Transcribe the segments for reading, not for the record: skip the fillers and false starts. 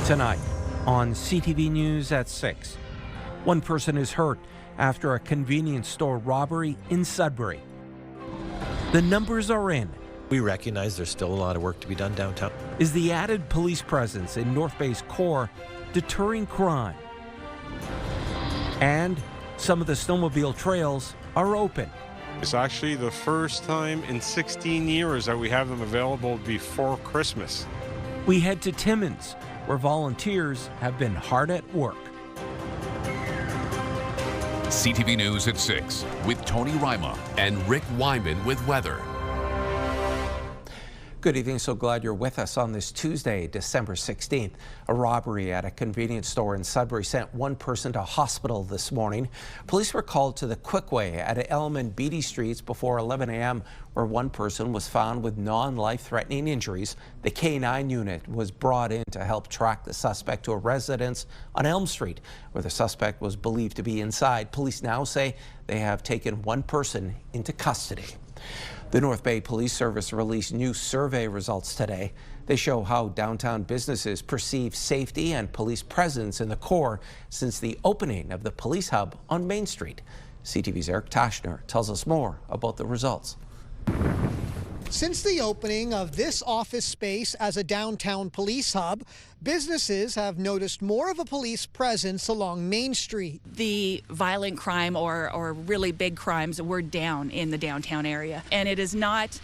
Tonight on CTV News at 6. One person is hurt after a convenience store robbery in Sudbury. The numbers are in. We recognize there's still a lot of work to be done downtown. Is the added police presence in North Bay's core deterring crime? And some of the snowmobile trails are open. It's actually the first time in 16 years that we have them available before Christmas. We head to Timmins, where volunteers have been hard at work. CTV News at 6 with Tony Ryma and Rick Wyman with weather. Good evening. So glad you're with us on this Tuesday, December 16th. A robbery at a convenience store in Sudbury sent one person to hospital this morning. Police were called to the Quickway at Elm and Beatty Streets before 11 a.m., where one person was found with non-life-threatening injuries. The K-9 unit was brought in to help track the suspect to a residence on Elm Street, where the suspect was believed to be inside. Police now say they have taken one person into custody. The North Bay Police Service released new survey results today. They show how downtown businesses perceive safety and police presence in the core since the opening of the police hub on Main Street. CTV's Eric Tashner tells us more about the results. Since the opening of this office space as a downtown police hub, businesses have noticed more of a police presence along Main Street. The violent crime or really big crimes were down in the downtown area, and it is not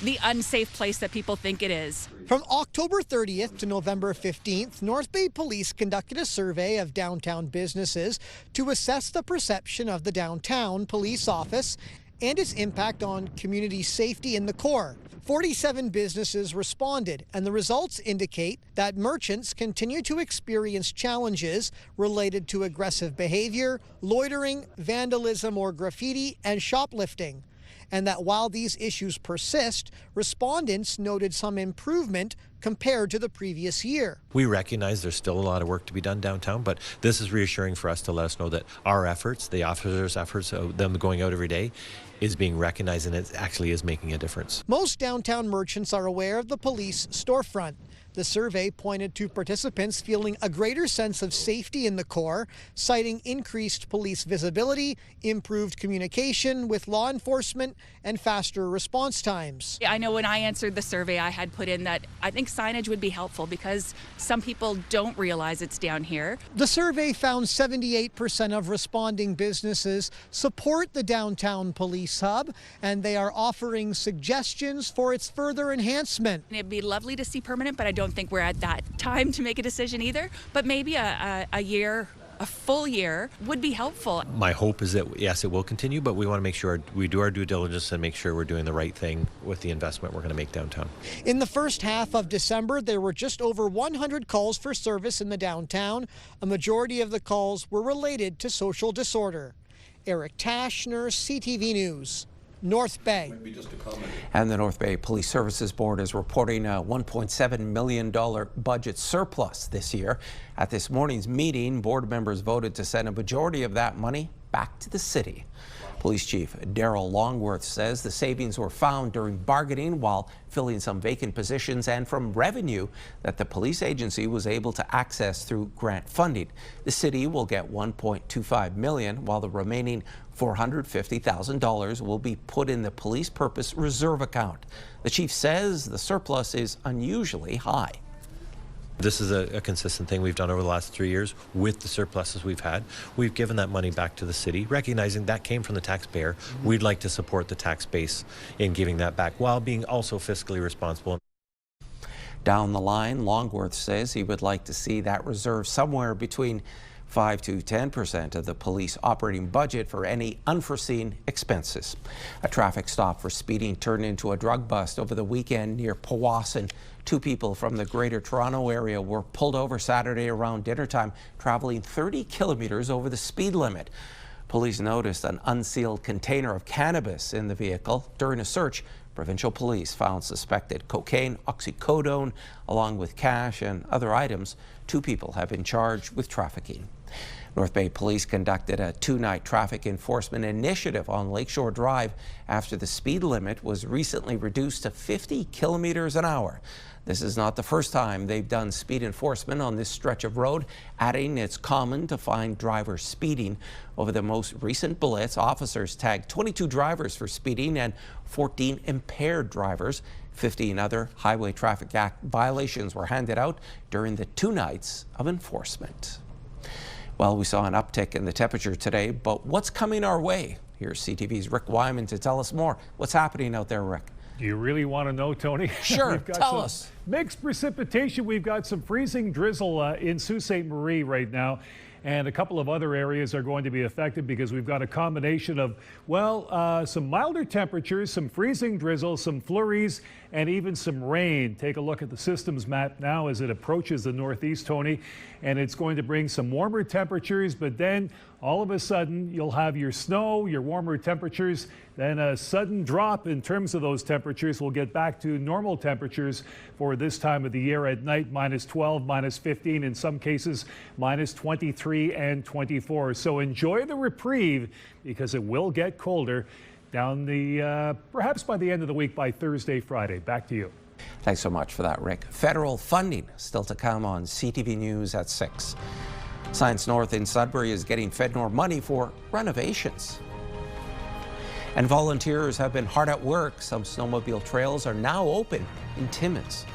the unsafe place that people think it is. From October 30th to November 15th, North Bay Police conducted a survey of downtown businesses to assess the perception of the downtown police office and its impact on community safety in the core. 47 businesses responded, and the results indicate that merchants continue to experience challenges related to aggressive behavior, loitering, vandalism or graffiti, and shoplifting. And that while these issues persist, respondents noted some improvement compared to the previous year. We recognize there's still a lot of work to be done downtown, but this is reassuring for us to let us know that our efforts, the officers' efforts, them going out every day, is being recognized, and it actually is making a difference. Most downtown merchants are aware of the police storefront. The survey pointed to participants feeling a greater sense of safety in the core, citing increased police visibility, improved communication with law enforcement, and faster response times. I know when I answered the survey, I had put in that I think signage would be helpful because some people don't realize it's down here. The survey found 78% of responding businesses support the downtown police hub, and they are offering suggestions for its further enhancement. It'd be lovely to see permanent, but I don't think we're at that time to make a decision either. But maybe a full year would be helpful. My hope is that, yes, it will continue, but we want to make sure we do our due diligence and make sure we're doing the right thing with the investment we're going to make downtown. In the first half of December, there were just over 100 calls for service in the downtown. A majority of the calls were related to social disorder. Eric Tashner, CTV News, North Bay. And the North Bay Police Services Board is reporting a $1.7 million budget surplus this year. At this morning's meeting, board members voted to send a majority of that money back to the city. Police Chief Daryl Longworth says the savings were found during bargaining while filling some vacant positions and from revenue that the police agency was able to access through grant funding. The city will get $1.25 million, while the remaining $450,000 will be put in the police purpose reserve account. The chief says the surplus is unusually high. This is a consistent thing we've done over the last 3 years with the surpluses we've had. We've given that money back to the city, recognizing that came from the taxpayer. We'd like to support the tax base in giving that back while being also fiscally responsible. Down the line, Longworth says he would like to see that reserve somewhere between 5 to 10% of the police operating budget for any unforeseen expenses. A traffic stop for speeding turned into a drug bust over the weekend near Powassan. 2 people from the Greater Toronto area were pulled over Saturday around dinner time, traveling 30 kilometers over the speed limit. Police noticed an unsealed container of cannabis in the vehicle. During a search, provincial police found suspected cocaine, oxycodone, along with cash and other items. 2 people have been charged with trafficking. North Bay Police conducted a two-night traffic enforcement initiative on Lakeshore Drive after the speed limit was recently reduced to 50 kilometers an hour. This is not the first time they've done speed enforcement on this stretch of road, adding it's common to find drivers speeding. Over the most recent blitz, officers tagged 22 drivers for speeding and 14 impaired drivers. 15 other Highway Traffic Act violations were handed out during the 2 nights of enforcement. Well, we saw an uptick in the temperature today, but what's coming our way? Here's CTV's Rick Wyman to tell us more. What's happening out there, Rick? Do you really want to know, Tony? Sure, tell us. Mixed precipitation. We've got some freezing drizzle in Sault Ste. Marie right now. And a couple of other areas are going to be affected because we've got a combination of, well, some milder temperatures, some freezing drizzle, some flurries, and even some rain. Take a look at the systems map now as it approaches the northeast, Tony, and it's going to bring some warmer temperatures, but then all of a sudden you'll have your snow, your warmer temperatures, then a sudden drop in terms of those temperatures. We'll get back to normal temperatures for this time of the year at night, -12, -15, in some cases -23 and 24. So enjoy the reprieve because it will get colder down the, perhaps by the end of the week, by Thursday, Friday. Back to you. Thanks so much for that, Rick. Federal funding still to come on CTV News at 6. Science North in Sudbury is getting FedNor money for renovations. And volunteers have been hard at work. Some snowmobile trails are now open in Timmins.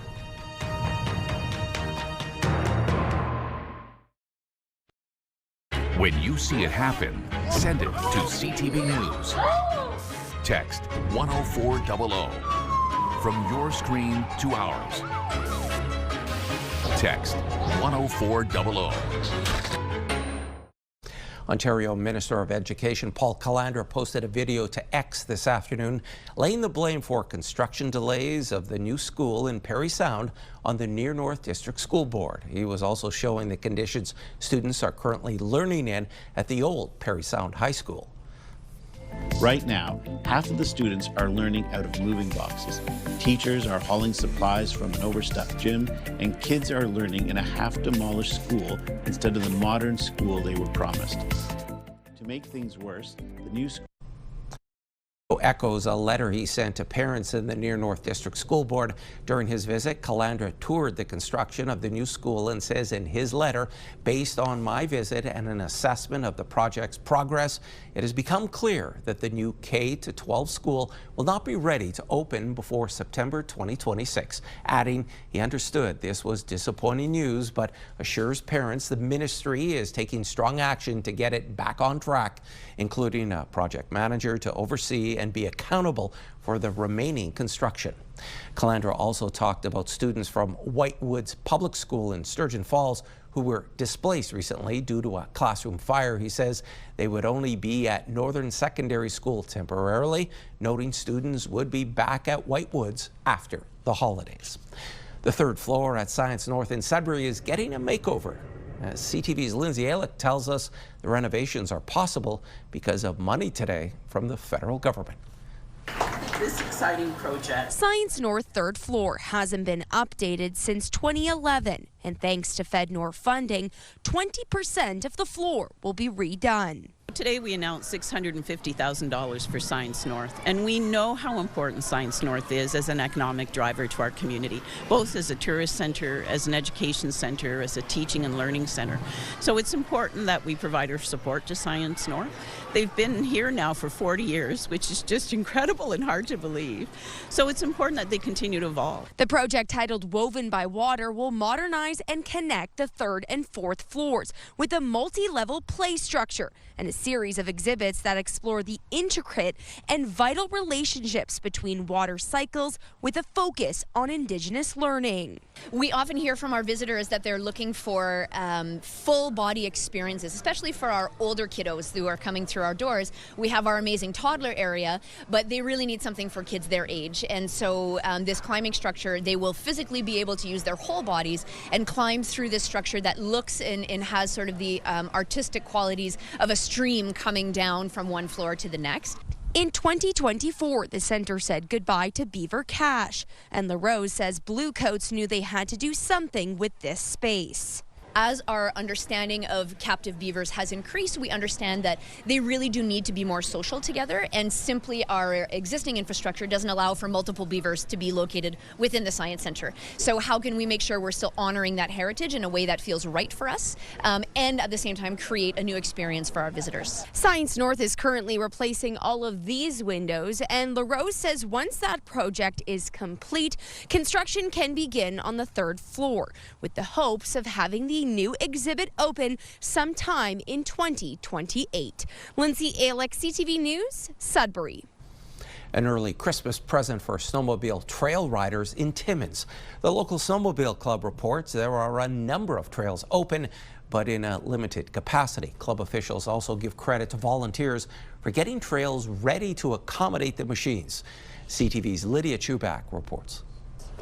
When you see it happen, send it to CTV News. Text 10400 from your screen to ours. Text 10400. Ontario Minister of Education Paul Calandra posted a video to X this afternoon laying the blame for construction delays of the new school in Parry Sound on the near North District School Board. He was also showing the conditions students are currently learning in at the old Parry Sound High School. Right now, half of the students are learning out of moving boxes. Teachers are hauling supplies from an overstuffed gym, and kids are learning in a half-demolished school instead of the modern school they were promised. To make things worse, the new school echoes a letter he sent to parents in the near North District School Board. During his visit, Calandra toured the construction of the new school and says in his letter, based on my visit and an assessment of the project's progress, it has become clear that the new K-12 school will not be ready to open before September 2026, adding he understood this was disappointing news, but assures parents the ministry is taking strong action to get it back on track, including a project manager to oversee and be accountable for the remaining construction. Calandra also talked about students from Whitewoods Public School in Sturgeon Falls who were displaced recently due to a classroom fire. He says they would only be at Northern Secondary School temporarily, noting students would be back at Whitewoods after the holidays. The third floor at Science North in Sudbury is getting a makeover. As CTV's Lindsay Alick tells us, the renovations are possible because of money today from the federal government. This exciting project. Science North third floor hasn't been updated since 2011, and thanks to FedNor funding, 20% of the floor will be redone. Today we announced $650,000 for Science North, and we know how important Science North is as an economic driver to our community, both as a tourist center, as an education center, as a teaching and learning center. So it's important that we provide our support to Science North. They've been here now for 40 years, which is just incredible and hard to believe. So it's important that they continue to evolve. The project, titled Woven by Water, will modernize and connect the third and fourth floors with a multi-level play structure and a series of exhibits that explore the intricate and vital relationships between water cycles with a focus on Indigenous learning. We often hear from our visitors that they're looking for full body experiences, especially for our older kiddos who are coming through our doors. We have our amazing toddler area, but they really need something for kids their age. And so this climbing structure, they will physically be able to use their whole bodies and climb through this structure that looks and has sort of the artistic qualities of a stream coming down from one floor to the next. In 2024, the center said goodbye to Beaver Cache, and LaRose says Bluecoats knew they had to do something with this space. As our understanding of captive beavers has increased, we understand that they really do need to be more social together, and simply our existing infrastructure doesn't allow for multiple beavers to be located within the Science Centre. So how can we make sure we're still honoring that heritage in a way that feels right for us, and at the same time create a new experience for our visitors? Science North is currently replacing all of these windows, and LaRose says once that project is complete, construction can begin on the 3rd floor, with the hopes of having the new exhibit open sometime in 2028. Lindsay Alex, CTV News, Sudbury. An early Christmas present for snowmobile trail riders in Timmins. The local snowmobile club reports there are a number of trails open, but in a limited capacity. Club officials also give credit to volunteers for getting trails ready to accommodate the machines. CTV's Lydia Chubak reports.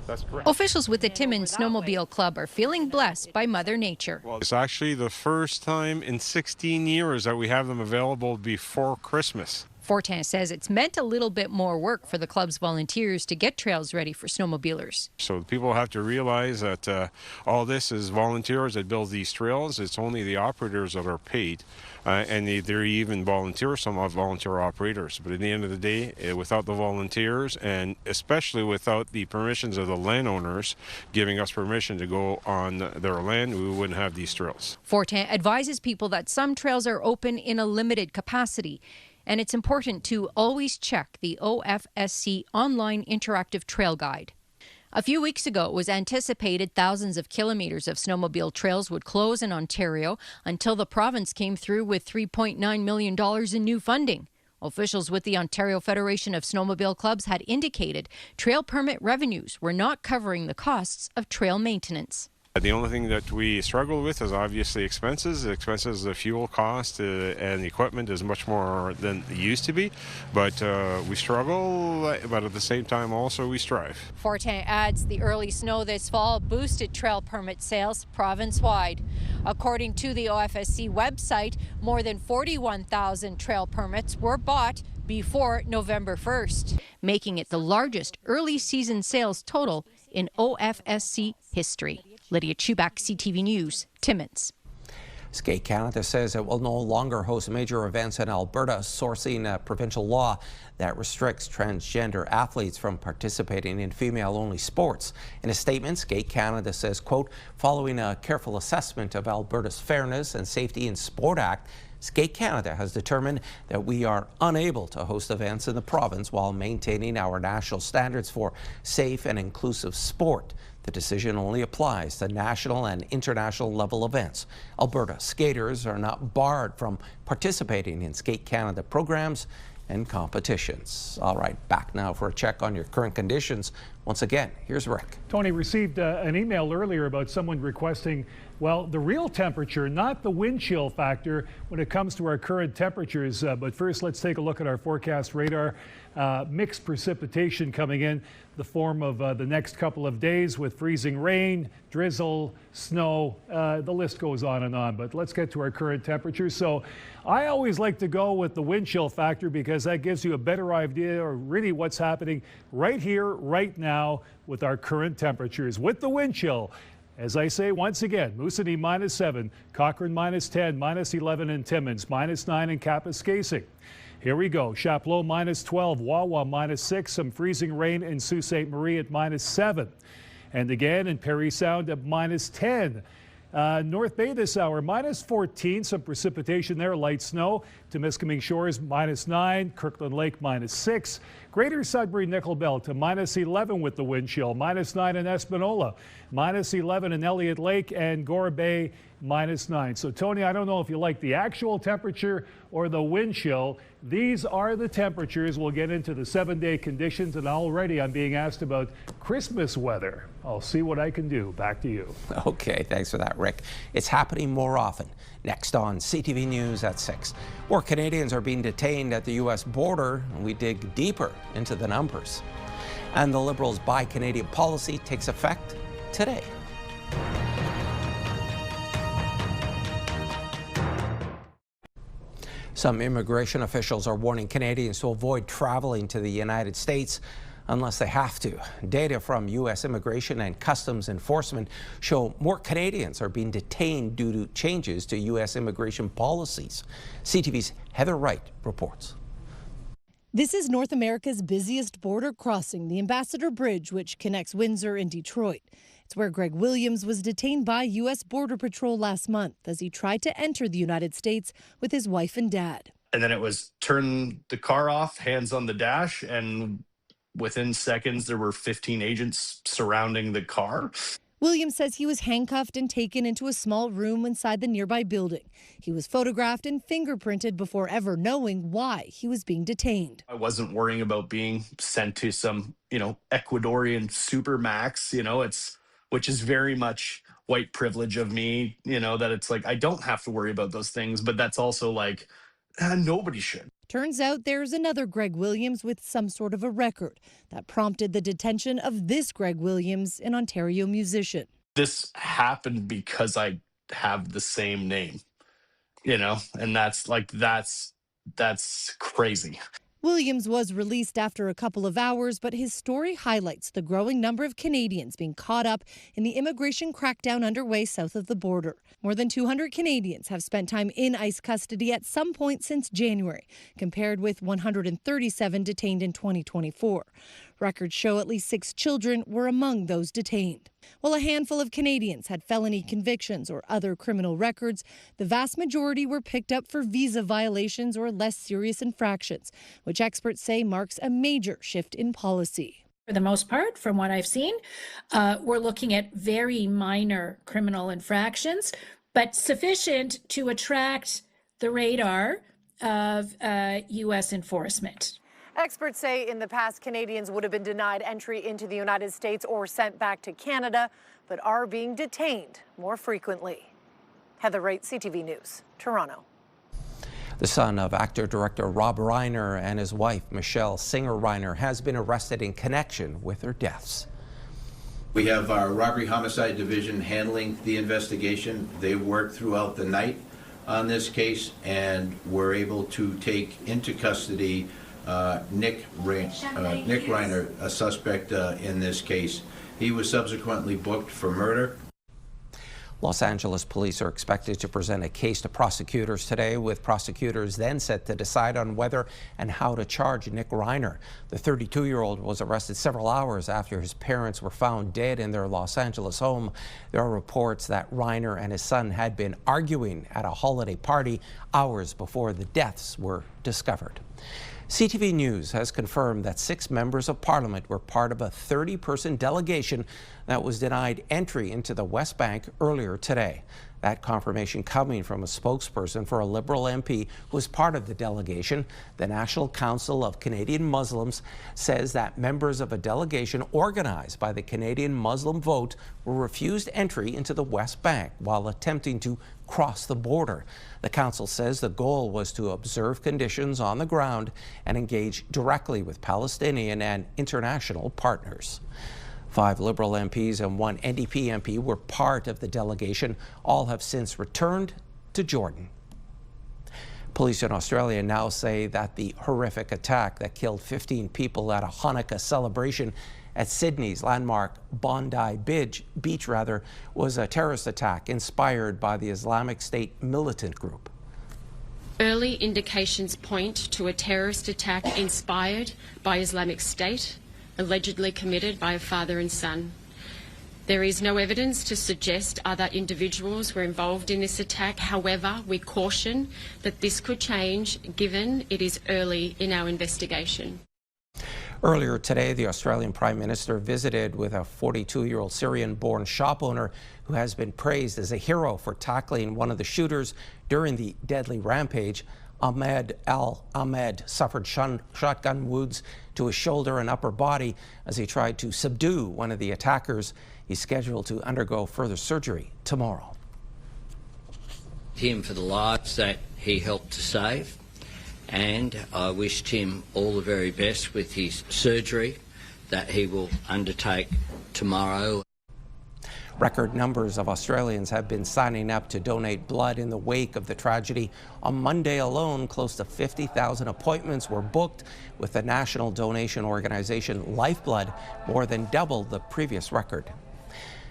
That's correct. Officials with the Timmins Snowmobile Club are feeling blessed by Mother Nature. Well, it's actually the first time in 16 years that we have them available before Christmas. Fortin says it's meant a little bit more work for the club's volunteers to get trails ready for snowmobilers. So people have to realize that all this is volunteers that build these trails. It's only the operators that are paid, and they're even volunteers, some are volunteer operators. But at the end of the day, without the volunteers, and especially without the permissions of the landowners giving us permission to go on their land, we wouldn't have these trails. Fortin advises people that some trails are open in a limited capacity, and it's important to always check the OFSC online interactive trail guide. A few weeks ago, it was anticipated thousands of kilometers of snowmobile trails would close in Ontario until the province came through with $3.9 million in new funding. Officials with the Ontario Federation of Snowmobile Clubs had indicated trail permit revenues were not covering the costs of trail maintenance. The only thing that we struggle with is obviously expenses. The expenses, the fuel cost, and the equipment is much more than it used to be. But we struggle, but at the same time also we strive. Fortin adds the early snow this fall boosted trail permit sales province-wide. According to the OFSC website, more than 41,000 trail permits were bought before November 1st, making it the largest early season sales total in OFSC history. Lydia Chubak, CTV News, Timmins. Skate Canada says it will no longer host major events in Alberta, sourcing a provincial law that restricts transgender athletes from participating in female-only sports. In a statement, Skate Canada says, quote, following a careful assessment of Alberta's Fairness and Safety in Sport Act, Skate Canada has determined that we are unable to host events in the province while maintaining our national standards for safe and inclusive sport. The decision only applies to national and international level events. Alberta skaters are not barred from participating in Skate Canada programs and competitions. All right, back now for a check on your current conditions. Once again, here's Rick. Tony received an email earlier about someone requesting, well, the real temperature, not the wind chill factor when it comes to our current temperatures. But first, let's take a look at our forecast radar. Mixed precipitation coming in the form of the next couple of days with freezing rain, drizzle, snow. The list goes on and on, but let's get to our current temperatures. So I always like to go with the wind chill factor because that gives you a better idea of really what's happening right here, right now with our current temperatures. With the wind chill, as I say once again, Moosonee -7, Cochrane -10, -11 in Timmins, -9 in Kapuskasing. Here we go. Chapleau -12, Wawa -6, some freezing rain in Sault Ste. Marie at -7. And again in Parry Sound at -10. North Bay this hour, -14, some precipitation there, light snow. Temiskaming Shores -9, Kirkland Lake -6. Greater Sudbury Nickel Belt to -11 with the wind chill, -9 in Espanola, -11 in Elliott Lake, and Gore Bay -9. So Tony, I don't know if you like the actual temperature or the wind chill. These are the temperatures. We'll get into the 7-day conditions, and already I'm being asked about Christmas weather. I'll see what I can do. Back to you. Okay, thanks for that, Rick. It's happening more often. Next on CTV News at 6. More Canadians are being detained at the U.S. border, and we dig deeper into the numbers. And the Liberals' Buy Canadian policy takes effect today. Some immigration officials are warning Canadians to avoid traveling to the United States unless they have to. Data from U.S. Immigration and Customs Enforcement show more Canadians are being detained due to changes to U.S. immigration policies. CTV's Heather Wright reports. This is North America's busiest border crossing, the Ambassador Bridge, which connects Windsor and Detroit. It's where Greg Williams was detained by U.S. Border Patrol last month as he tried to enter the United States with his wife and dad. And then it was turn the car off, hands on the dash, and within seconds there were 15 agents surrounding the car. Williams says he was handcuffed and taken into a small room inside the nearby building. He was photographed and fingerprinted before ever knowing why he was being detained. I wasn't worrying about being sent to some, Ecuadorian supermax, which is very much white privilege of me, that it's like I don't have to worry about those things, but that's also like nobody should. Turns out there's another Greg Williams with some sort of a record that prompted the detention of this Greg Williams, an Ontario musician. This happened because I have the same name, and that's crazy. Williams was released after a couple of hours, but his story highlights the growing number of Canadians being caught up in the immigration crackdown underway south of the border. More than 200 Canadians have spent time in ICE custody at some point since January, compared with 137 detained in 2024. Records show at least 6 children were among those detained. While a handful of Canadians had felony convictions or other criminal records, the vast majority were picked up for visa violations or less serious infractions, which experts say marks a major shift in policy. For the most part, from what I've seen, we're looking at very minor criminal infractions, but sufficient to attract the radar of U.S. enforcement. Experts say in the past, Canadians would have been denied entry into the United States or sent back to Canada, but are being detained more frequently. Heather Wright, CTV News, Toronto. The son of actor-director Rob Reiner and his wife, Michelle Singer Reiner, has been arrested in connection with their deaths. We have our robbery homicide division handling the investigation. They worked throughout the night on this case and were able to take into custody Nick Reiner, a suspect in this case. He was subsequently booked for murder. Los Angeles police are expected to present a case to prosecutors today, with prosecutors then set to decide on whether and how to charge Nick Reiner. The 32-year-old was arrested several hours after his parents were found dead in their Los Angeles home. There are reports that Reiner and his son had been arguing at a holiday party hours before the deaths were discovered. CTV News has confirmed that 6 members of Parliament were part of a 30-person delegation that was denied entry into the West Bank earlier today. That confirmation coming from a spokesperson for a Liberal MP who was part of the delegation. The National Council of Canadian Muslims says that members of a delegation organized by the Canadian Muslim Vote were refused entry into the West Bank while attempting to cross the border. The council says the goal was to observe conditions on the ground and engage directly with Palestinian and international partners. 5 Liberal MPs and 1 NDP MP were part of the delegation. All have since returned to Jordan. Police in Australia now say that the horrific attack that killed 15 people at a Hanukkah celebration at Sydney's landmark Bondi Beach was a terrorist attack inspired by the Islamic State militant group. Early indications point to a terrorist attack inspired by Islamic State, allegedly committed by a father and son. There is no evidence to suggest other individuals were involved in this attack. However, we caution that this could change given it is early in our investigation. Earlier today, the Australian Prime Minister visited with a 42-year-old Syrian-born shop owner who has been praised as a hero for tackling one of the shooters during the deadly rampage. Ahmed Al-Ahmed suffered shotgun wounds to his shoulder and upper body as he tried to subdue one of the attackers. He's scheduled to undergo further surgery tomorrow. Him for the lives that he helped to save, and I wished him all the very best with his surgery that he will undertake tomorrow. Record numbers of Australians have been signing up to donate blood in the wake of the tragedy. On Monday alone, close to 50,000 appointments were booked, with the national donation organization Lifeblood more than double the previous record.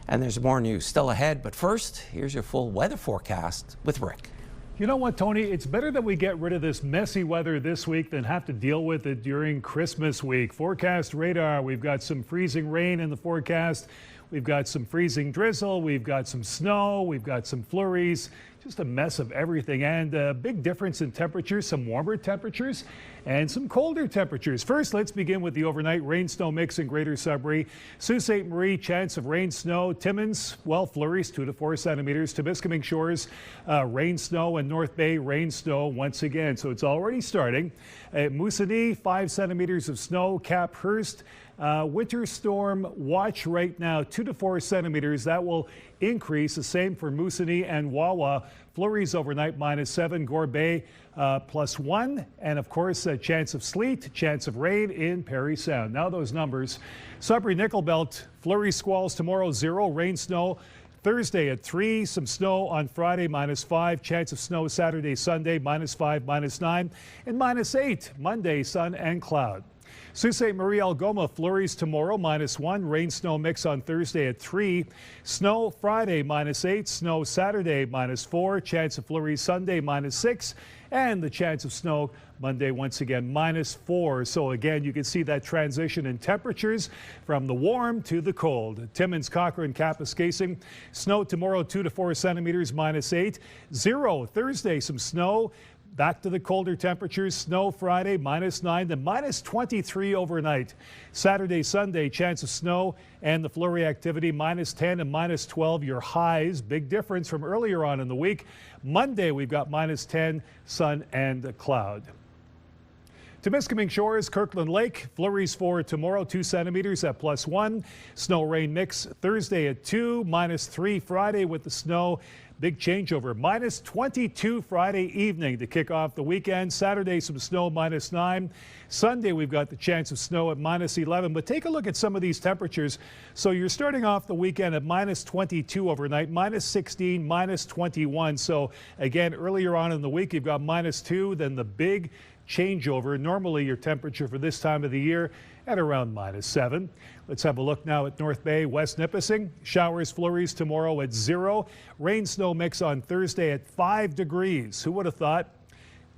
And there's more news still ahead, but first, here's your full weather forecast with Rick. You know what, Tony? It's better that we get rid of this messy weather this week than have to deal with it during Christmas week. Forecast radar, we've got some freezing rain in the forecast. We've got some freezing drizzle. We've got some snow. We've got some flurries. Just a mess of everything, and a big difference in temperatures, some warmer temperatures and some colder temperatures. First, let's begin with the overnight rain-snow mix in Greater Sudbury. Sault Ste. Marie, chance of rain, snow. Timmins, well, flurries, 2 to 4 centimeters. Temiskaming Shores, rain, snow, and North Bay, rain, snow once again. So it's already starting. At Moosonee, 5 centimeters of snow. Caphurst, winter storm watch right now, 2 to 4 centimeters. That will increase. The same for Moosonee and Wawa. Flurries overnight, -7. Gore Bay, +1. And of course, a chance of sleet, chance of rain in Parry Sound. Now those numbers. Sudbury Nickel Belt, flurry squalls tomorrow, 0. Rain, snow. Thursday at 3, some snow on Friday, -5. Chance of snow Saturday, Sunday, -5, -9. And -8, Monday, sun and cloud. Sault Ste. Marie Algoma, flurries tomorrow, -1. Rain, snow mix on Thursday at 3. Snow Friday, -8. Snow Saturday, -4. Chance of flurries Sunday, -6. And the chance of snow Monday, once again, -4. So again, you can see that transition in temperatures from the warm to the cold. Timmins, Cochrane, Kapuskasing. Snow tomorrow, 2 to 4 centimeters, -8. 0 Thursday, some snow. Back to the colder temperatures. Snow Friday, -9 to -23 overnight. Saturday, Sunday, chance of snow and the flurry activity, -10 and -12 your highs. Big difference from earlier on in the week. Monday, we've got -10, sun and cloud. Temiskaming Shores, Kirkland Lake, flurries for tomorrow, 2 centimeters at +1. Snow rain mix Thursday at 2, -3 Friday with the snow. Big changeover, -22 Friday evening to kick off the weekend. Saturday, some snow, -9. Sunday, we've got the chance of snow at -11. But take a look at some of these temperatures. So you're starting off the weekend at -22 overnight, -16, -21. So again, earlier on in the week, you've got -2, then the big changeover. Normally, your temperature for this time of the year at around -7. Let's have a look now at North Bay, West Nipissing. Showers, flurries tomorrow at 0. Rain, snow mix on Thursday at 5 degrees. Who would have thought?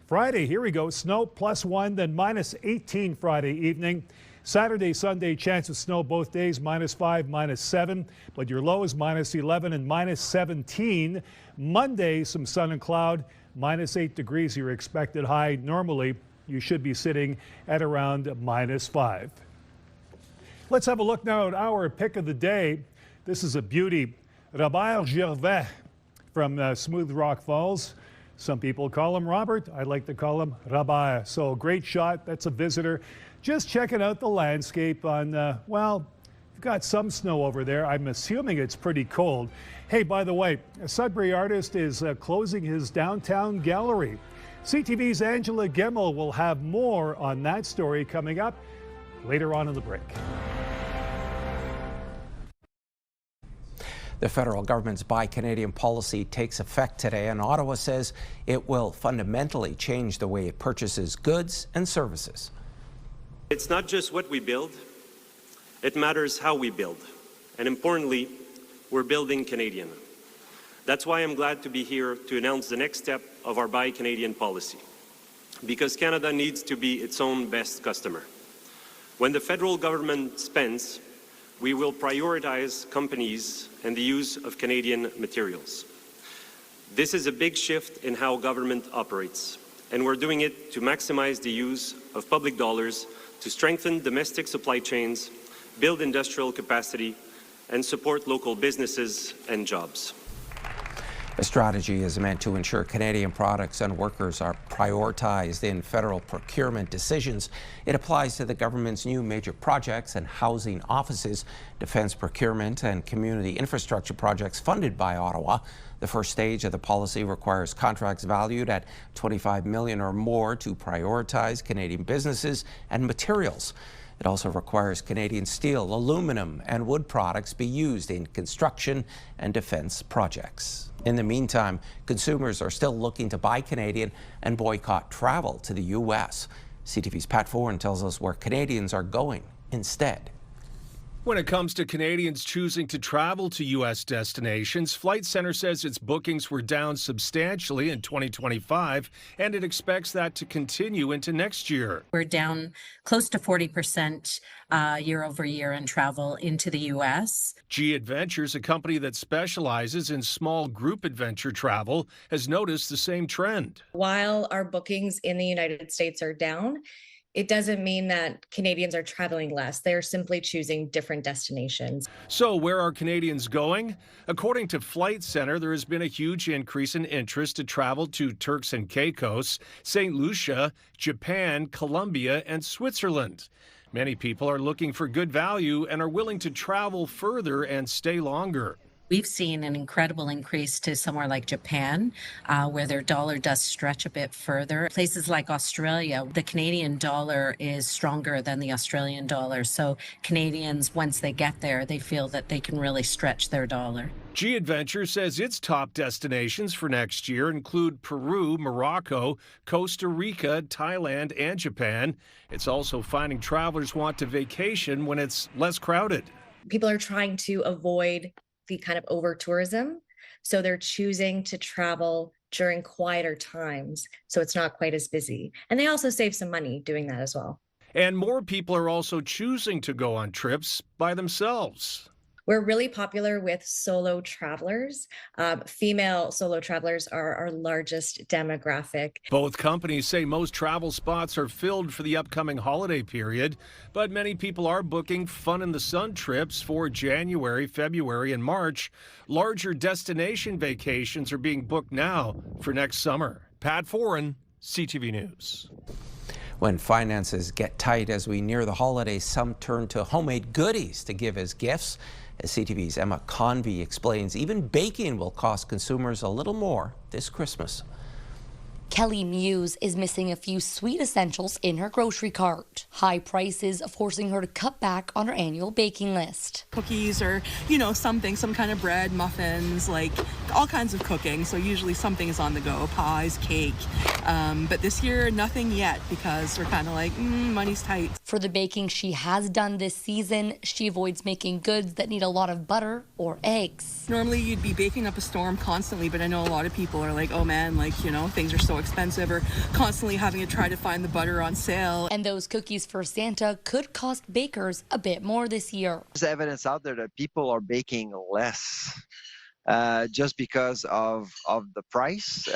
Friday, here we go. Snow +1, then -18 Friday evening. Saturday, Sunday, chance of snow both days, -5, -7. But your lows, -11 and -17. Monday, some sun and cloud. -8 degrees, your expected high. Normally, you should be sitting at around -5. Let's have a look now at our pick of the day. This is a beauty. Robert Gervais from Smooth Rock Falls. Some people call him Robert. I like to call him Robert. So great shot. That's a visitor. Just checking out the landscape on, well, we've got some snow over there. I'm assuming it's pretty cold. Hey, by the way, a Sudbury artist is closing his downtown gallery. CTV's Angela Gemmel will have more on that story coming up later on in the break. The federal government's Buy Canadian policy takes effect today, and Ottawa says it will fundamentally change the way it purchases goods and services. It's not just what we build, it matters how we build. And importantly, we're building Canadian. That's why I'm glad to be here to announce the next step of our Buy Canadian policy. Because Canada needs to be its own best customer. When the federal government spends, we will prioritize companies and the use of Canadian materials. This is a big shift in how government operates, and we're doing it to maximize the use of public dollars to strengthen domestic supply chains, build industrial capacity, and support local businesses and jobs. The strategy is meant to ensure Canadian products and workers are prioritized in federal procurement decisions. It applies to the government's new major projects and housing offices, defense procurement and community infrastructure projects funded by Ottawa. The first stage of the policy requires contracts valued at $25 million or more to prioritize Canadian businesses and materials. It also requires Canadian steel, aluminum, and wood products be used in construction and defense projects. In the meantime, consumers are still looking to buy Canadian and boycott travel to the U.S. CTV's Pat Foran tells us where Canadians are going instead. When it comes to Canadians choosing to travel to U.S. destinations, Flight Centre says its bookings were down substantially in 2025, and it expects that to continue into next year. We're down close to 40% year over year in travel into the U.S. G Adventures, a company that specializes in small group adventure travel, has noticed the same trend. While our bookings in the United States are down, it doesn't mean that Canadians are traveling less. They're simply choosing different destinations. So where are Canadians going? According to Flight Centre, there has been a huge increase in interest to travel to Turks and Caicos, St. Lucia, Japan, Colombia, and Switzerland. Many people are looking for good value and are willing to travel further and stay longer. We've seen an incredible increase to somewhere like Japan, where their dollar does stretch a bit further. Places like Australia, the Canadian dollar is stronger than the Australian dollar. So Canadians, once they get there, they feel that they can really stretch their dollar. G Adventure says its top destinations for next year include Peru, Morocco, Costa Rica, Thailand, and Japan. It's also finding travelers want to vacation when it's less crowded. People are trying to avoid the kind of over tourism. So they're choosing to travel during quieter times, so it's not quite as busy. And they also save some money doing that as well. And more people are also choosing to go on trips by themselves. We're really popular with solo travelers. Female solo travelers are our largest demographic. Both companies say most travel spots are filled for the upcoming holiday period, but many people are booking fun in the sun trips for January, February, and March. Larger destination vacations are being booked now for next summer. Pat Foran, CTV News. When finances get tight as we near the holidays, some turn to homemade goodies to give as gifts. As CTV's Emma Convey explains, even baking will cost consumers a little more this Christmas. Kelly Muse is missing a few sweet essentials in her grocery cart. High prices forcing her to cut back on her annual baking list. Cookies or, some kind of bread, muffins, like all kinds of cooking. So usually something is on the go, pies, cake. But this year, nothing yet because we're kind of like, money's tight. For the baking she has done this season, she avoids making goods that need a lot of butter or eggs. Normally you'd be baking up a storm constantly, but I know a lot of people are like, oh man, things are so expensive, or constantly having to try to find the butter on sale. And those cookies for Santa could cost bakers a bit more this year. There's evidence out there that people are baking less just because of the price.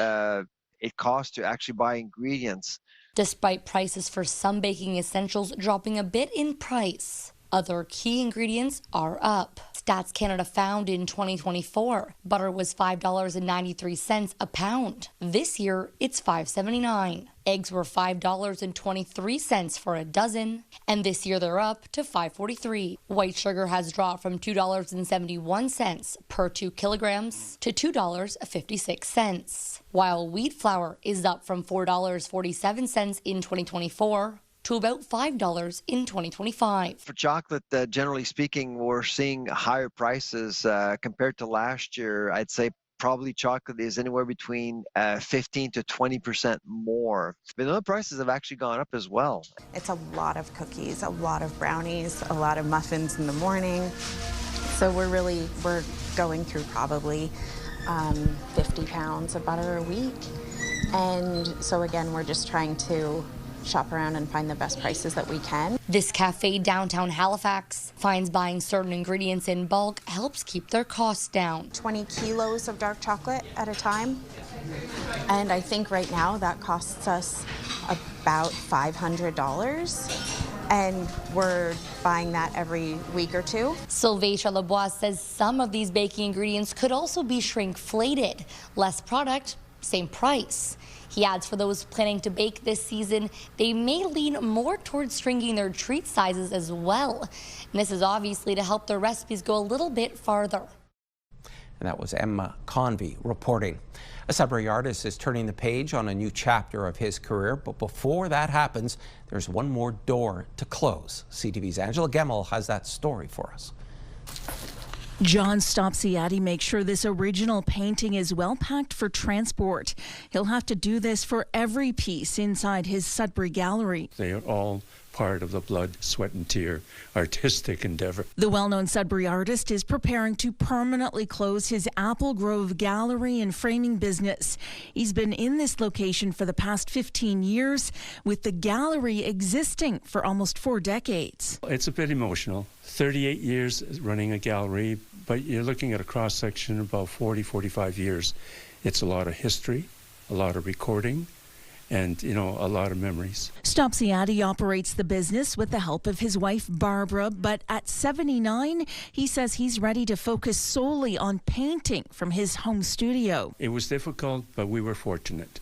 It costs to actually buy ingredients. Despite prices for some baking essentials dropping a bit in price, other key ingredients are up. Stats Canada found in 2024, butter was $5.93 a pound. This year, it's $5.79. Eggs were $5.23 for a dozen, and this year they're up to $5.43. White sugar has dropped from $2.71 per 2 kilograms to $2.56, while wheat flour is up from $4.47 in 2024 to about $5 in 2025. For chocolate, generally speaking, we're seeing higher prices compared to last year. I'd say probably chocolate is anywhere between 15 to 20% more. Vanilla prices have actually gone up as well. It's a lot of cookies, a lot of brownies, a lot of muffins in the morning. So we're going through probably 50 pounds of butter a week. And so again, we're just trying to shop around and find the best prices that we can. This cafe downtown Halifax finds buying certain ingredients in bulk helps keep their costs down. 20 kilos of dark chocolate at a time. And I think right now that costs us about $500. And we're buying that every week or two. Sylvain Lebois says some of these baking ingredients could also be shrinkflated. Less product, same price. He adds for those planning to bake this season, they may lean more towards shrinking their treat sizes as well. And this is obviously to help their recipes go a little bit farther. And that was Emma Convey reporting. A Sudbury artist is turning the page on a new chapter of his career, but before that happens, there's one more door to close. CTV's Angela Gemmell has that story for us. John Stopsiati makes sure this original painting is well packed for transport. He'll have to do this for every piece inside his Sudbury gallery. They are all part of the blood, sweat and tear artistic endeavor. The well-known Sudbury artist is preparing to permanently close his Apple Grove gallery and framing business. He's been in this location for the past 15 years, with the gallery existing for almost 4 decades. It's a bit emotional. 38 years running a gallery, but you're looking at a cross-section of about 40, 45 years. It's a lot of history, a lot of recording, and, a lot of memories. Stopsiati operates the business with the help of his wife, Barbara, but at 79, he says he's ready to focus solely on painting from his home studio. It was difficult, but we were fortunate.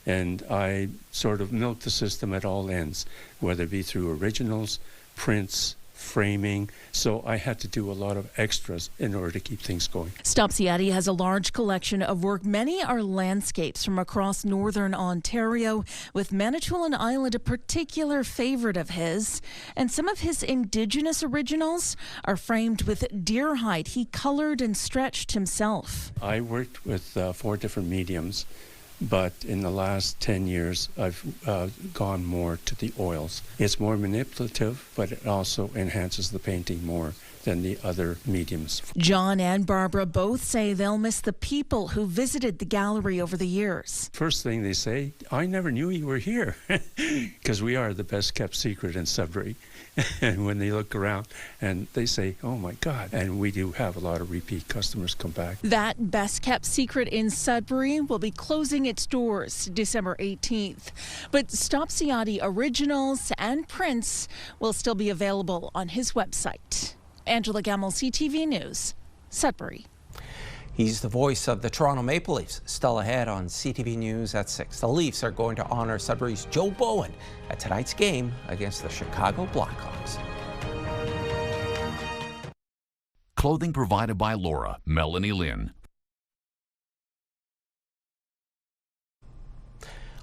And I sort of milked the system at all ends, whether it be through originals, prints, framing, so I had to do a lot of extras in order to keep things going. Stopsiati has a large collection of work. Many are landscapes from across Northern Ontario, with Manitoulin Island a particular favorite of his. And some of his Indigenous originals are framed with deer hide he colored and stretched himself. I worked with 4 different mediums, but in the last 10 years, I've gone more to the oils. It's more manipulative, but it also enhances the painting more than the other mediums. John and Barbara both say they'll miss the people who visited the gallery over the years. First thing they say, I never knew you were here, because we are the best kept secret in Sudbury. And when they look around and they say, oh my God, and we do have a lot of repeat customers come back. That best kept secret in Sudbury will be closing its doors December 18th. But Stopsiati originals and prints will still be available on his website. Angela Gemmell, CTV News, Sudbury. He's the voice of the Toronto Maple Leafs. Still ahead on CTV News at 6. The Leafs are going to honor Sudbury's Joe Bowen at tonight's game against the Chicago Blackhawks. Clothing provided by Laura, Melanie Lynn.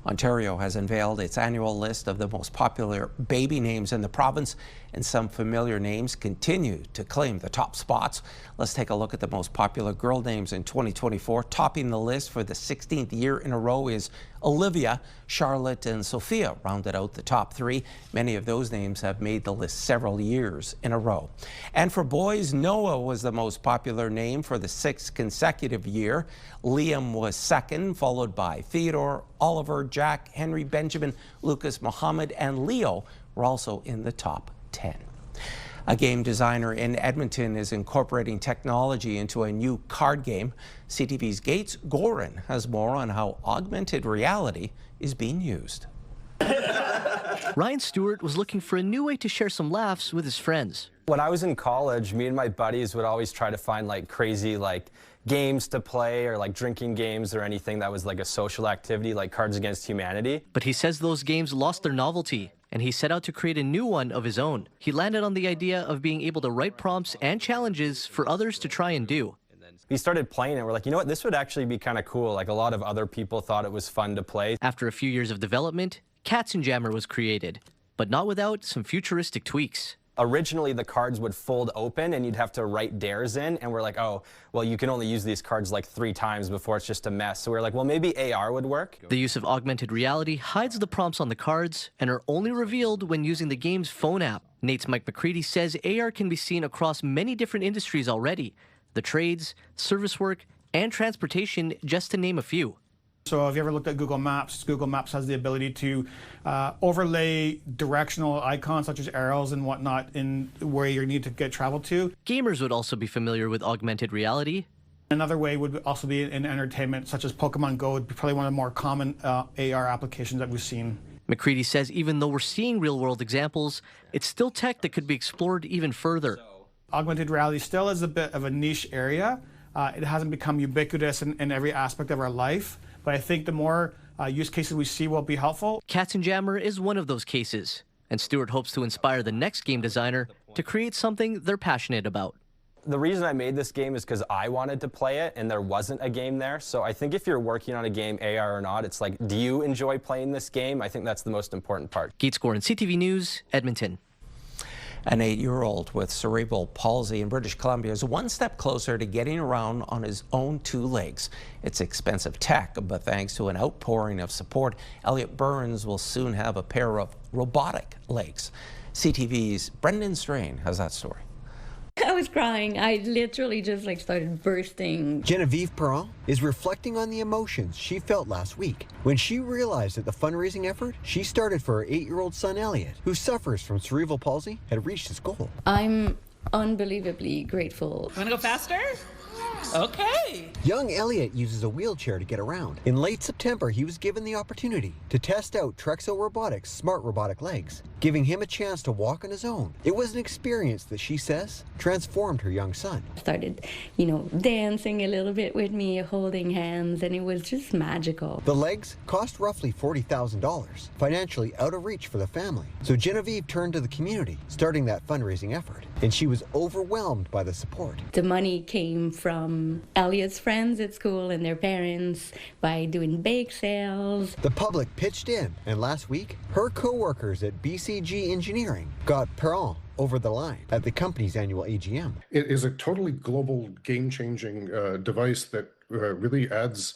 Ontario has unveiled its annual list of the most popular baby names in the province, and some familiar names continue to claim the top spots. Let's take a look at the most popular girl names in 2024. Topping the list for the 16th year in a row is Olivia. Charlotte and Sophia rounded out the top 3. Many of those names have made the list several years in a row. And for boys, Noah was the most popular name for the 6th consecutive year. Liam was second, followed by Theodore, Oliver, Jack, Henry, Benjamin, Lucas, Mohammed, and Leo were also in the top 10. A game designer in Edmonton is incorporating technology into a new card game. CTV's Gates Gorin has more on how augmented reality is being used. Ryan Stewart was looking for a new way to share some laughs with his friends. When I was in college, me and my buddies would always try to find crazy games to play, or drinking games, or anything that was a social activity like Cards Against Humanity. But he says those games lost their novelty, and he set out to create a new one of his own. He landed on the idea of being able to write prompts and challenges for others to try and do. We started playing it. We're like, you know what, this would actually be kind of cool. A lot of other people thought it was fun to play. After a few years of development, Katzenjammer was created, but not without some futuristic tweaks. Originally, the cards would fold open and you'd have to write dares in, and we're like, oh, well, you can only use these cards 3 times before it's just a mess. So we're like, well, maybe AR would work. The use of augmented reality hides the prompts on the cards and are only revealed when using the game's phone app. Nate's Mike McCready says AR can be seen across many different industries already. The trades, service work, and transportation, just to name a few. So if you ever looked at Google Maps has the ability to overlay directional icons such as arrows and whatnot in where you need to get travel to. Gamers would also be familiar with augmented reality. Another way would also be in entertainment, such as Pokemon Go would be probably one of the more common AR applications that we've seen. McCready says even though we're seeing real-world examples, it's still tech that could be explored even further. Augmented reality still is a bit of a niche area. It hasn't become ubiquitous in every aspect of our life. But I think the more use cases we see will be helpful. Katzenjammer is one of those cases, and Stewart hopes to inspire the next game designer to create something they're passionate about. the reason I made this game is because I wanted to play it and there wasn't a game there. So I think if you're working on a game, AR or not, it's like, do you enjoy playing this game? I think that's the most important part. Gates Gorin, CTV News, Edmonton. An 8-year-old with cerebral palsy in British Columbia is one step closer to getting around on his own 2 legs. It's expensive tech, but thanks to an outpouring of support, Elliot Burns will soon have a pair of robotic legs. CTV's Brendan Strain has that story. I was crying. I literally just started bursting. Genevieve Perron is reflecting on the emotions she felt last week when she realized that the fundraising effort she started for her 8-year-old son Elliot, who suffers from cerebral palsy, had reached its goal. I'm unbelievably grateful. Want to go faster? Okay. Young Elliot uses a wheelchair to get around. In late September, he was given the opportunity to test out Trexo Robotics' smart robotic legs, giving him a chance to walk on his own. It was an experience that she says transformed her young son. Started, dancing a little bit with me, holding hands, and it was just magical. The legs cost roughly $40,000, financially out of reach for the family. So Genevieve turned to the community, starting that fundraising effort, and she was overwhelmed by the support. The money came from Elliot's friends at school and their parents by doing bake sales. The public pitched in, and last week, her co-workers at BCG Engineering got Perron over the line at the company's annual AGM. It is a totally global, game-changing device that really adds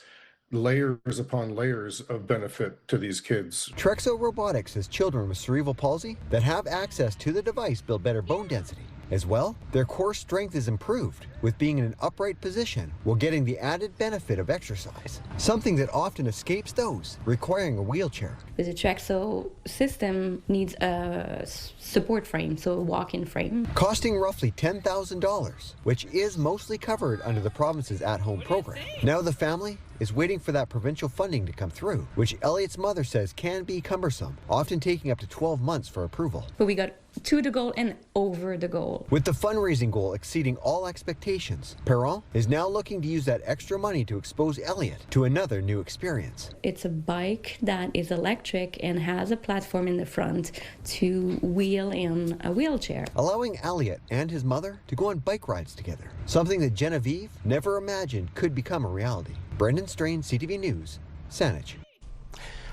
layers upon layers of benefit to these kids. Trexo Robotics has children with cerebral palsy that have access to the device build better bone density. As well, their core strength is improved with being in an upright position while getting the added benefit of exercise, something that often escapes those requiring a wheelchair. The Trexo system needs a support frame, so a walk-in frame. Costing roughly $10,000, which is mostly covered under the province's at-home program. Now the family is waiting for that provincial funding to come through, which Elliot's mother says can be cumbersome, often taking up to 12 months for approval. But we got to the goal and over the goal. With the fundraising goal exceeding all expectations, Perron is now looking to use that extra money to expose Elliot to another new experience. It's a bike that is electric and has a platform in the front to wheel in a wheelchair, allowing Elliot and his mother to go on bike rides together, something that Genevieve never imagined could become a reality. Brendan Strain, CTV News, Saanich.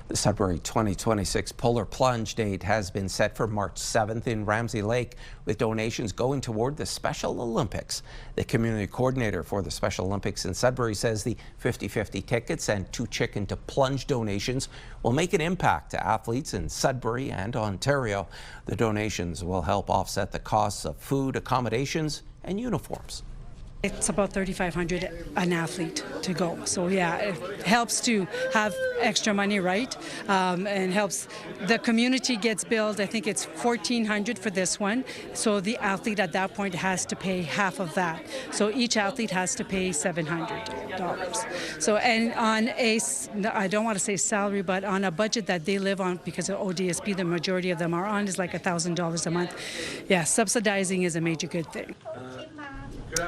The Sudbury 2026 Polar Plunge date has been set for March 7th in Ramsey Lake, with donations going toward the Special Olympics. The community coordinator for the Special Olympics in Sudbury says the 50-50 tickets and 2 chicken to plunge donations will make an impact to athletes in Sudbury and Ontario. The donations will help offset the costs of food, accommodations, and uniforms. It's about $3,500 an athlete to go. So yeah, it helps to have extra money, right? And helps the community gets billed. I think it's $1,400 for this one. So the athlete at that point has to pay half of that. So each athlete has to pay $700. So and on a, I don't want to say salary, but on a budget that they live on, because of ODSP, the majority of them are on, is like $1,000 a month. Yeah, subsidizing is a major good thing.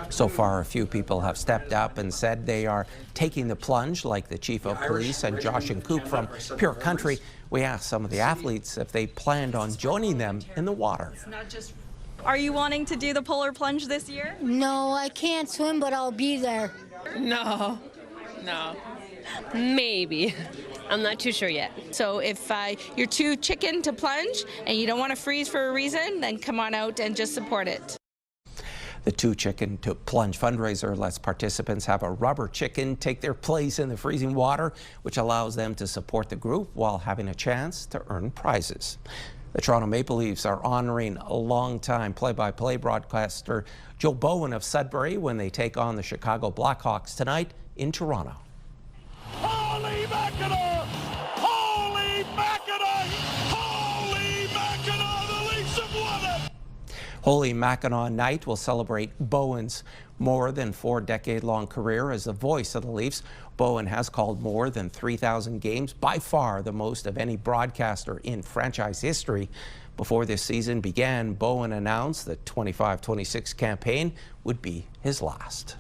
So far, a few people have stepped up and said they are taking the plunge, like the chief of police and Josh and Coop from Pure Country. We asked some of the athletes if they planned on joining them in the water. Are you wanting to do the polar plunge this year? No, I can't swim, but I'll be there. No. Maybe. I'm not too sure yet. So if you're too chicken to plunge and you don't want to freeze for a reason, then come on out and just support it. The 2 Chicken to Plunge fundraiser lets participants have a rubber chicken take their place in the freezing water, which allows them to support the group while having a chance to earn prizes. The Toronto Maple Leafs are honoring a longtime play-by-play broadcaster Joe Bowen of Sudbury when they take on the Chicago Blackhawks tonight in Toronto. Holy Mackinac! Holy Mackinac! Holy Mackinac! The Leafs have won it! Holy Mackinac Night will celebrate Bowen's more than 4-decade-long career as the voice of the Leafs. Bowen has called more than 3,000 games, by far the most of any broadcaster in franchise history. Before this season began, Bowen announced the 25-26 campaign would be his last.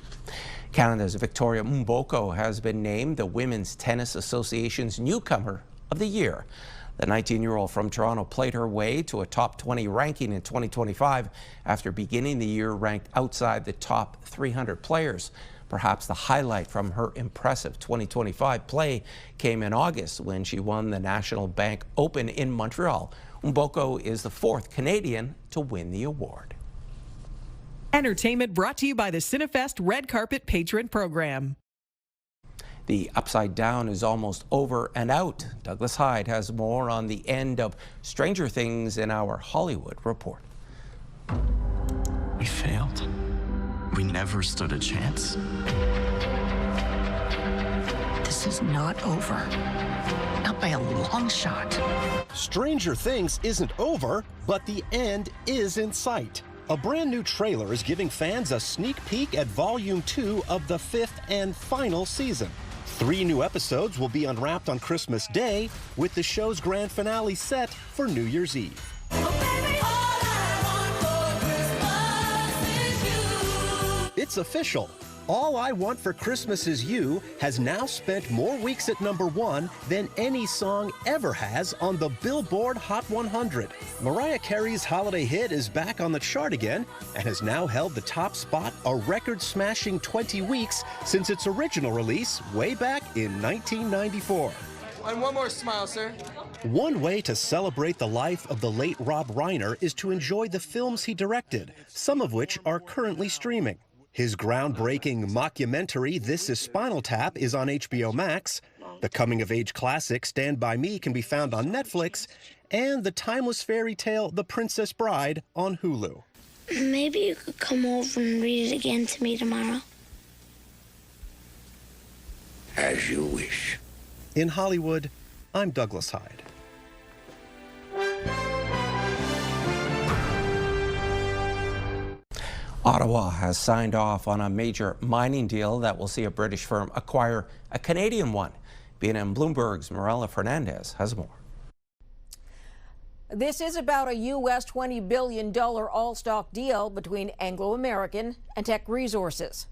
Canada's Victoria Mboko has been named the Women's Tennis Association's Newcomer of the Year. The 19-year-old from Toronto played her way to a top 20 ranking in 2025 after beginning the year ranked outside the top 300 players. Perhaps the highlight from her impressive 2025 play came in August when she won the National Bank Open in Montreal. Mboko is the 4th Canadian to win the award. Entertainment brought to you by the Cinefest Red Carpet Patron Program. The Upside Down is almost over and out. Douglas Hyde has more on the end of Stranger Things in our Hollywood report. We failed. We never stood a chance. This is not over. Not by a long shot. Stranger Things isn't over, but the end is in sight. A brand new trailer is giving fans a sneak peek at Volume 2 of the 5th and final season. 3 new episodes will be unwrapped on Christmas Day, with the show's grand finale set for New Year's Eve. It's official. All I Want for Christmas Is You has now spent more weeks at #1 than any song ever has on the Billboard Hot 100. Mariah Carey's holiday hit is back on the chart again and has now held the top spot a record-smashing 20 weeks since its original release way back in 1994. And one more smile, sir. One way to celebrate the life of the late Rob Reiner is to enjoy the films he directed, some of which are currently streaming. His groundbreaking mockumentary, This Is Spinal Tap, is on HBO Max. The coming-of-age classic, Stand By Me, can be found on Netflix. And the timeless fairy tale, The Princess Bride, on Hulu. Maybe you could come over and read it again to me tomorrow. As you wish. In Hollywood, I'm Douglas Hyde. Ottawa has signed off on a major mining deal that will see a British firm acquire a Canadian one. BNN Bloomberg's Mirella Fernandez has more. This is about a U.S. $20 billion all-stock deal between Anglo American and Teck Resources.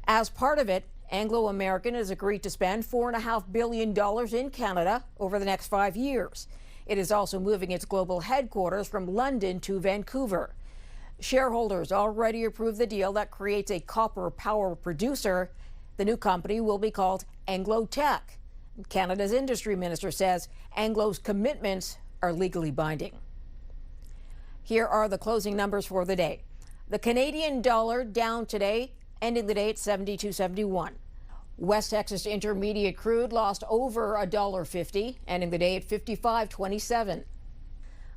As part of it, Anglo American has agreed to spend $4.5 billion in Canada over the next 5 years. It is also moving its global headquarters from London to Vancouver. Shareholders already approved the deal that creates a copper power producer. The new company will be called Anglo Teck. Canada's industry minister says Anglo's commitments are legally binding. Here are the closing numbers for the day. The Canadian dollar down today, ending the day at 72.71. West Texas Intermediate crude lost over $1.50, ending the day at 55.27.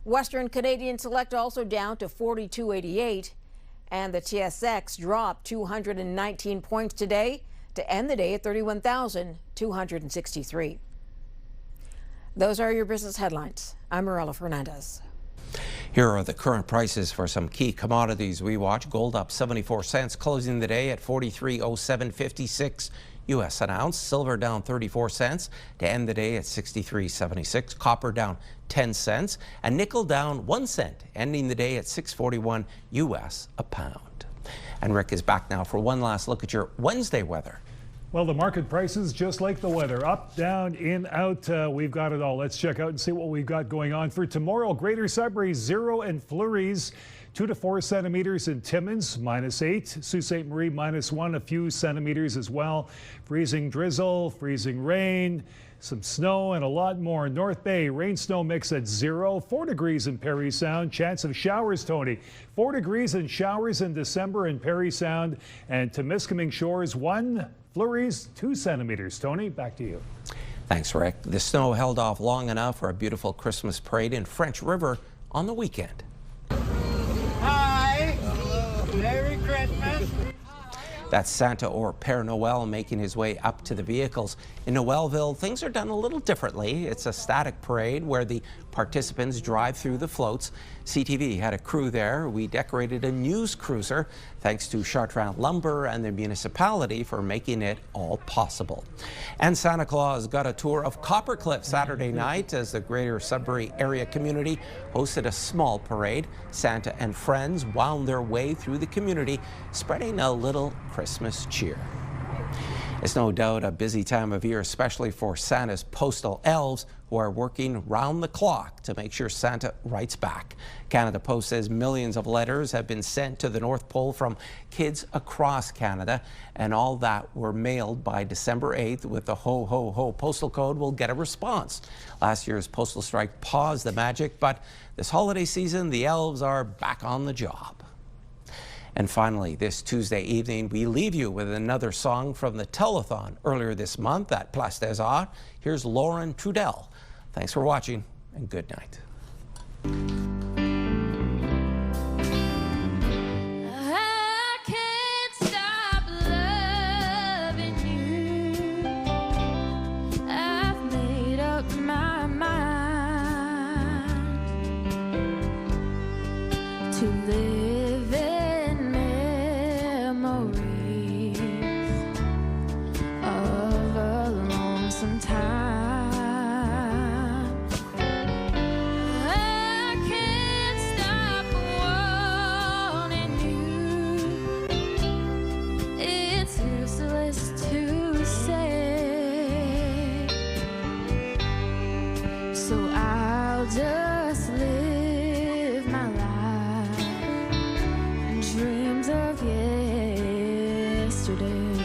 Western Canadian Select also down to 42.88, and the TSX dropped 219 points today to end the day at 31,263. Those are your business headlines. I'm Mirella Fernandez. Here are the current prices for some key commodities we watch. Gold up 74 cents, closing the day at 43.0756 U.S. an ounce. Silver down 34 cents to end the day at 63.76. Copper down 10 cents, and nickel down 1 cent, ending the day at 6.41 U.S. a pound. And Rick is back now for one last look at your Wednesday weather. Well, the market prices, just like the weather, up, down, in, out. We've got it all. Let's check out and see what we've got going on for tomorrow. Greater Sudbury, 0 and flurries. 2 to 4 centimeters in Timmins, -8. Sault Ste. Marie, -1, a few centimeters as well. Freezing drizzle, freezing rain, some snow, and a lot more. North Bay, rain-snow mix at 0. 4 degrees in Parry Sound. Chance of showers, Tony. 4 degrees and showers in December in Parry Sound. And Temiskaming Shores, 1. Flurries, 2 centimeters. Tony, back to you. Thanks, Rick. The snow held off long enough for a beautiful Christmas parade in French River on the weekend. Hi. Merry Christmas. That's Santa or Père Noël making his way up to the vehicles. In Noelville, things are done a little differently. It's a static parade where the participants drive through the floats. CTV had a crew there. We decorated a news cruiser thanks to Chartrand Lumber and the municipality for making it all possible. And Santa Claus got a tour of Coppercliff Saturday night as the Greater Sudbury area community hosted a small parade. Santa and friends wound their way through the community, spreading a little Christmas cheer. It's no doubt a busy time of year, especially for Santa's postal elves who are working round the clock to make sure Santa writes back. Canada Post says millions of letters have been sent to the North Pole from kids across Canada, and all that were mailed by December 8th with the ho, ho, ho postal code will get a response. Last year's postal strike paused the magic, but this holiday season, the elves are back on the job. And finally, this Tuesday evening, we leave you with another song from the telethon earlier this month at Place des Arts. Here's Lauren Trudel. Thanks for watching, and good night. I can't stop loving you. I've made up my mind to live in memories of a lonesome time. I can't stop wanting you. It's useless to say, so I'll just live my life in dreams of yesterday.